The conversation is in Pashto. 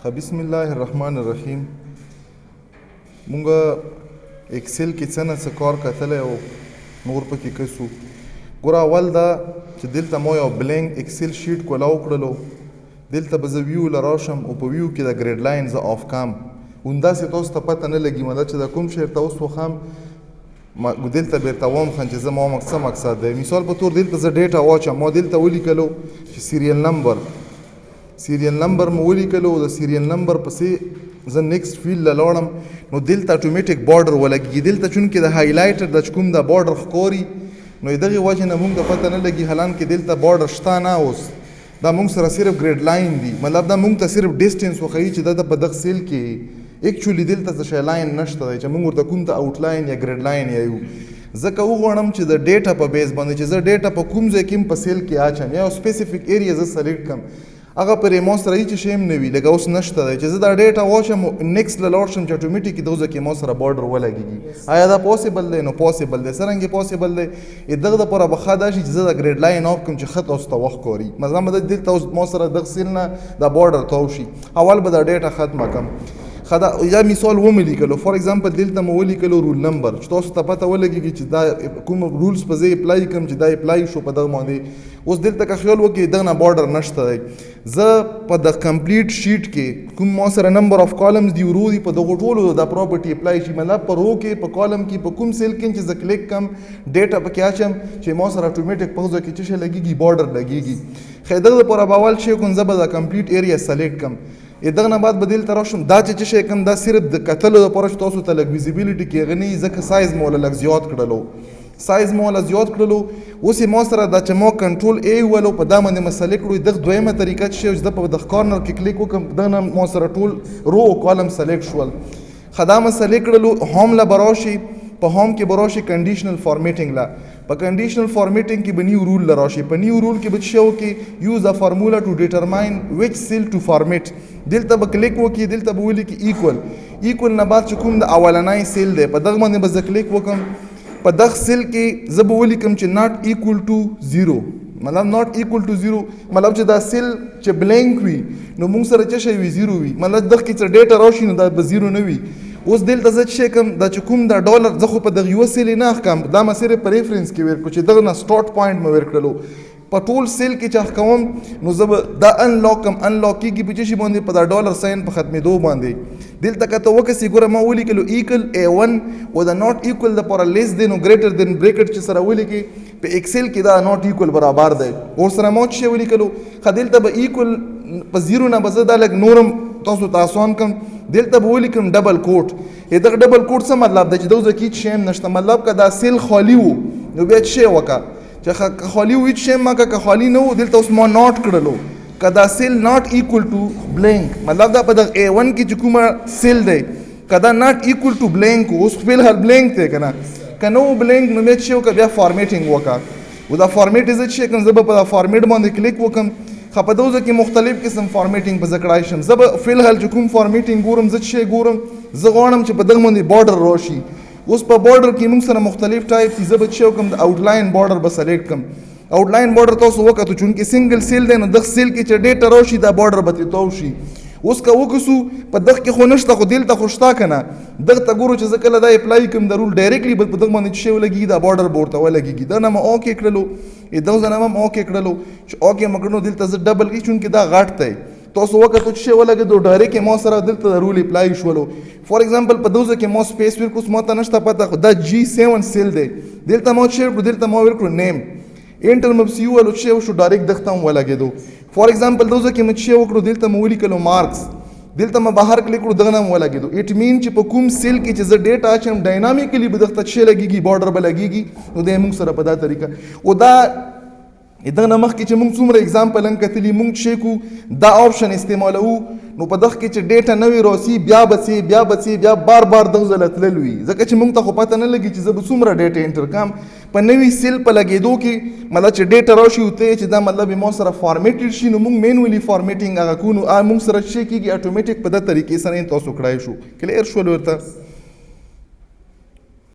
بسم الله الرحمن الرحیم. مونږ اکسل کې څنګه څه کار کتلی او نور پکې کسو. ګوره اول دا چې دلته ما یو بلینک اکسل شیټ کولاو کړلو، دلته به زه ویو له راشم او په ویو کې د ګریډ لاین زه آف کم، همداسې تاسو ته پته نه لګي مطلب چې د کوم شی ته اوس وخم دلته بیرته واخلم چې زه ما څه مقصد دی. مثال په طور دلته زه ډیټا واچم، ما دلته ولیکلو چې سیریل نمبر مو ولیکلو، د سیریل نمبر پسې زه نیکسټ فیلډ له لاړم نو دلته اټومیټیک بارډر ولګي. دلته چونکې د هایلایټر د کوم د بارډر ښکاري نو دغې وجې نه موږ ته پته نه لګي حالانکې دلته بارډر شته نه. اوس دا موږ سره صرف ګریډ لاین دی، مطلب دا موږ ته صرف ډسټنس وښیي چې دا د په دغه سیل کې ایکچولی دلته څه شی لاین نشته دی چې موږ ورته کوم ته آوټ لاین یا ګریډ لاین یایو. ځکه وغواړم چې د ډیټا په بیس باندې چې زه ډیټا په کوم ځای کې په سیل کې اچم یا یو سپیسیفیک ایریا زه سلیکټ کړم، هغه پرې ما سره هېڅ شی هم نه وي، لکه اوس نشته دی چې زه دا ډیټا واچم نیکسټ له لاړ شم چې اټومیټیکي دغه ځای کې ما سره بارډر ولګېږي. آیا دا پاسبل دی؟ نو پاسبل دی. څرنګه پاسبل دی؟ دغه دپاره به ښه دا شي چې زه د ګریډ لاین آف کړم چې ښه تاسو ته وښکاري. مثلا به دلته اوس ما سره دغه سیل نه دا بارډر تاو شي، اول به دا ډیټا ختمه کړم. یا مثال ومې لیکلو، فار ایگزامپل دلته مو ولیکلو رول نمبر چې تاسو ته پته ولګېږي چې دا کوم رولز په ځای اپلای کړم چې دا اپلای شو په دغه باندې. اوس دلته که خیال وکړئ دغه نه بارډر نشته دی. زه په د کمپلیټ شیټ کې کوم ما سره نمبر آف کالمز دی ورو دي په دغو ټولو دا پراپرټي اپلای شي، مطلب په رو کې په کالم کې په کوم سیل کې چې زه کلیک کم ډیټا پکې اچم چې ما سره اټومیټیک په ځای کې څه شی لګېږي بارډر لګېږي. خو دغه دپاره به اول شی کوم زه به د کمپلیټ ایریا سلیکټ کم، دغه نه بعد به دلته راشم دا چې څه شی کوم دا صرف د کتلو دپاره چې تاسو ته لږ ویزیبیلیټي کې هغه نه وي، ځکه سایز مو له لږ زیات کړلو اوس یې ما سره دا چې ما کنټرول ای وولو په دا باندې مې سلیکټ کړو. دغه دویمه طریقه چې شی چې زه په دغه کارنر کې کلیک وکړم دغه نه ما سره ټول رو او کالم سلیکټ شول. ښه دا مې سلیکټ کړلو، هوم له به راشي، په هوم کې به راشي کنډیشنل فارمیټنګ له، په کنډیشنل فارمیټنګ کې به نیو رول له راشي، په نیو رول کې به څه وکړي یوز ا فارمولا ټو ډیټرماین ویچ سیل ټو فارمیټ. دلته به کلیک وکړي، دلته به ولیکي ایکول نه بعد چې کوم د اولنی سیل دی په دغه باندې به زه کلیک وکړم. په دغه سیل کې زه به ولیکم چې ناٹ ایکول ټو زیرو، مطلب ناٹ ایکول ټو زیرو مطلب چې دا سیل چې بلینک وي نو موږ سره څه شی وي زیرو وي، مطلب دغه کې چې ډیټا راشي نو دا به زیرو نه وي. اوس دلته زه څه کوم دا چې کوم دا ډالر زه خو په دغه یوه سیل نه اخکم، دا ما صرف په ریفرنس کې ورکړو چې دغه نه سټارټ پوینټ مې ورکړلو. په ټول سیل کې چې اخکوم نو زه به دا انلاک کم، انلاک کېږي په څه شي باندې په دا ډالر ساین په ختمېدو باندې. دلته که ته وکسې ګوره ما ولیکلو ایکل A1 و د ناٹ ایکول دپاره لیس دین او ګریټر دین بریکټ چې سره ولیکې په ایکسل کې دا ناٹ ایکول برابر دی. ورسره ما څه شی ولیکلو ښه دلته به ایکول په زیرو نه به زه دا لږ نورم تاسو ته آسان کړم، دلته به ولیکم ډبل کوټ. دغه ډبل کوټ څه مطلب دی چې دغه ځای کې هېڅ شی هم نشته، مطلب که دا سیل خالي و نو بیا څه شی وکړه چې خالي و هېڅ شی مه کړه، که خالي نه و دلته اوس ما ناٹ کړلو که دا سیل ناٹ ایکول ټو بلینک، مطلب دا په دغه A1 کې چې کومه سیل دی که دا ناٹ ایکول ټو بلینک اوس فلحال بلینک دی که نه، که نه و بلینک نو بیا څه وکړه بیا فارمیټنګ وکړه. و دا فارمیټ زه څه کوم زه به په دا فارمیټ باندې کلیک وکړم. ښه په دغه ځای کې مختلف قسم فارمیټنګ به زه کړای شم. زه به فلحال چې کوم فارمیټنګ ګورم زه څه شی ګورم زه غواړم چې په دغه باندې بارډر راشي. اوس په بارډر کې موږ سره مختلف ټایپ دي، زه به څه وکړم د آوټلاین بارډر به سلیکټ کړم. آوټلاین بارډر تاسو وکړو چونکې سنګل سیل دی نو دغه سیل کې چې ډیټا راشي دا بارډر به ترې تاو شي. اوس که وکړو په دغه کې خو نشته خو دلته خو شته که نه، دغه ته ګورو چې زه کله دا اپلای کړم د رول ډایرکټلی به په دغه باندې څه شی ولګېږي دا بارډر به ورته ولګېږي. دا نه مې اوکې کړلو، دغه ځای نه مې اوکې کړلو چې اوکې مې کړنو دلته زه ډبل کې چونکې دا غټ دی تاسو وکړو څه شی ولګېدو ډایرکټ ما سره دلته د رول اپلای شولو. فار ایگزامپل په دغه ځای کې ما سپیس ورکړو ما ته نشته پته خو دا G7 سیل دی، دلته ما څه ورکړو دلته ما ورکړو نیم انټر مې پسې وویلو څه وشو ډایرکټ دغه ته هم ولګېدو. فار ایگزامپل دغه ځای کې مې څه وکړو دلته مې ولیکلو مارکس، دلته مې بهر کلیک کړو دغه نه هم ولګېدو. اټ مین چې په کوم سیل کې چې زه ډیټا اچم ډاینامیکلی به دغه ته څه لګېږي بارډر به لګېږي نو دا یې موږ سره په دا طریقه. او دا دغه نه مخکې چې موږ څومره اگزامپل هم کتلي موږ څه کوو دا آپشن استعمالوو نو په دغه کې چې ډیټا نوې راسي بیا به بار دغه ځای له تلل وي، ځکه چې موږ ته خو پته نه لګي چې زه به څومره ډیټا انټر کړم په نوي سیل په لګېدو کې مطلب چې ډیټا راشي او ته چې دا مطلب ما سره فارمیټډ شي نو موږ مینولی فارمیټینګ هغه کوو نو موږ سره څه کېږي اټومیټیک په دغه طریقې سره تاسو کړای شو. کلیر شول ورته؟